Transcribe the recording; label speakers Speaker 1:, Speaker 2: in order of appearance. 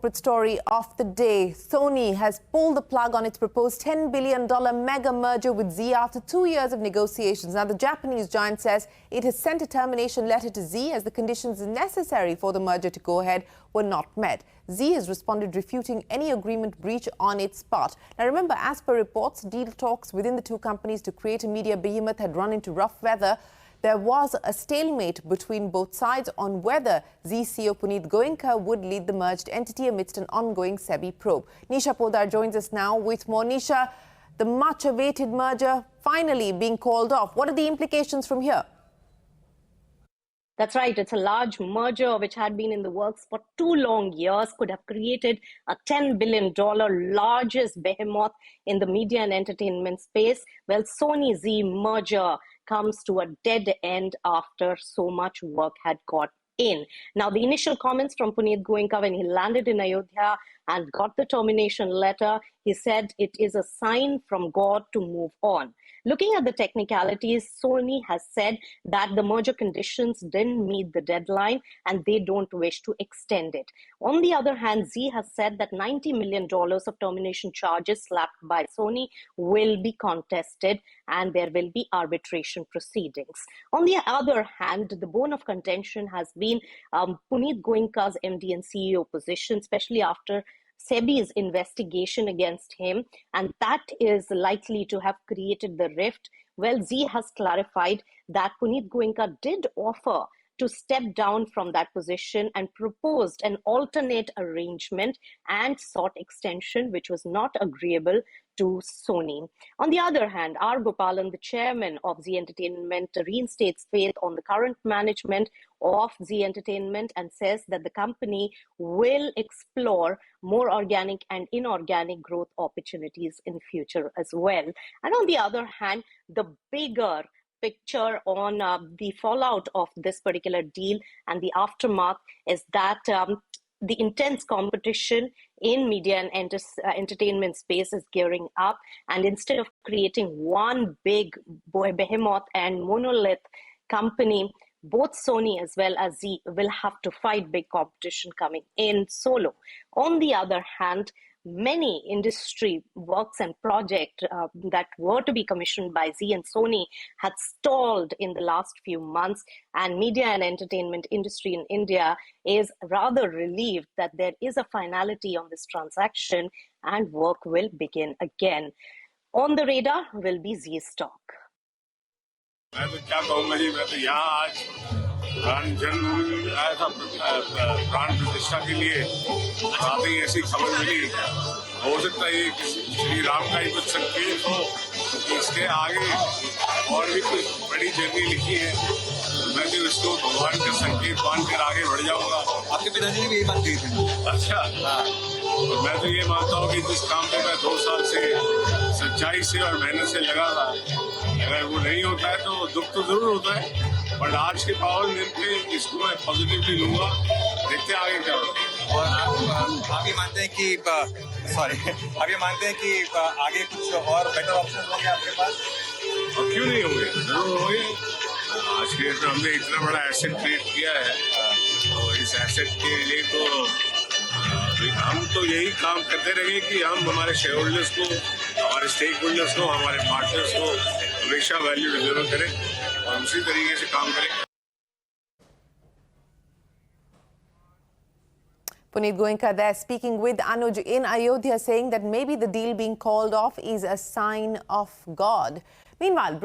Speaker 1: corporate story of the day. Sony has pulled the plug on its proposed $10 billion mega merger with Zee after 2 years of negotiations. Now, the Japanese giant says it has sent a termination letter to Zee as the conditions necessary for the merger to go ahead were not met. Zee has responded refuting any agreement breach on its part. Now, remember, as per reports, deal talks within the two companies to create a media behemoth had run into rough weather. There was a stalemate between both sides on whether Zee CEO Puneet Goenka would lead the merged entity amidst an ongoing SEBI probe. Nisha Podar joins us now with more. Nisha, the much-awaited merger finally being called off. What are the implications from here?
Speaker 2: That's right. It's a large merger which had been in the works for 2 long years, could have created a $10 billion largest behemoth in the media and entertainment space. Well, Sony-Zee merger comes to a dead end after so much work had got in. Now, the initial comments from Puneet Goenka when he landed in Ayodhya and got the termination letter, he said it is a sign from God to move on. Looking at the technicalities, Sony has said that the merger conditions didn't meet the deadline and they don't wish to extend it. On the other hand, Zee has said that $90 million of termination charges slapped by Sony will be contested and there will be arbitration proceedings. On the other hand, the bone of contention has been Puneet Goenka's MD and CEO position, especially after SEBI's investigation against him, and that is likely to have created the rift. Well, Zee has clarified that Puneet Goenka did offer to step down from that position and proposed an alternate arrangement and sought extension, which was not agreeable to Sony. On the other hand, R. Gopalan, the chairman of Zee Entertainment, reinstates faith on the current management of Zee Entertainment and says that the company will explore more organic and inorganic growth opportunities in future as well. And on the other hand, the bigger picture on the fallout of this particular deal and the aftermath is that the intense competition in media and entertainment space is gearing up, and instead of creating one big behemoth and monolith company, both Sony as well as Zee will have to fight big competition coming in solo. On the other hand, many industry works and projects that were to be commissioned by Zee and Sony had stalled in the last few months, and media and entertainment industry in India is rather relieved that there is a finality on this transaction and work will begin again. On the radar will be Zee stock.
Speaker 3: मैं तो क्या कहूँगा जी, मैं तो यहाँ आज जन्म आया था प्राण प्रतिष्ठा के लिए, आते ही ऐसी खबर मिली। हो सकता है ये श्री राम का ही कुछ संकेत हो कि इसके आगे और भी कुछ बड़ी जर्नी लिखी है। मैं तो इसको भगवान का संकेत मानकर आगे बढ़ जाऊंगा।
Speaker 4: आपके पिताजी ने भी ये बात कही थी।
Speaker 3: अच्छा, तो मैं तो ये मानता हूँ कि जिस काम पे मैं 2 साल से सच्चाई से और मेहनत से लगा था, अगर वो नहीं होता है तो दुख तो जरूर होता है, बट आज के पावर दिन पे इसको मैं पॉजिटिवली लूंगा। देखते आगे क्या होगा।
Speaker 4: और आप ये मानते हैं कि आप ये मानते हैं कि आगे कुछ और बेटर ऑप्शन होंगे आपके पास?
Speaker 3: और क्यों नहीं होंगे, जरूर होंगे। आज के तो हमने इतना बड़ा एसेट क्रिएट किया है, और इस एसेट के लिए तो हम तो यही काम करते रहेंगे कि हम हमारे शेयर होल्डर्स को, हमारे स्टेक होल्डर्स को, हमारे पार्टनर्स को हमेशा वैल्यू डिलीवर करें और उसी तरीके से काम करें।
Speaker 1: Puneet Goenka there speaking with Anuj in Ayodhya, saying that maybe the deal being called off is a sign of God. Meanwhile,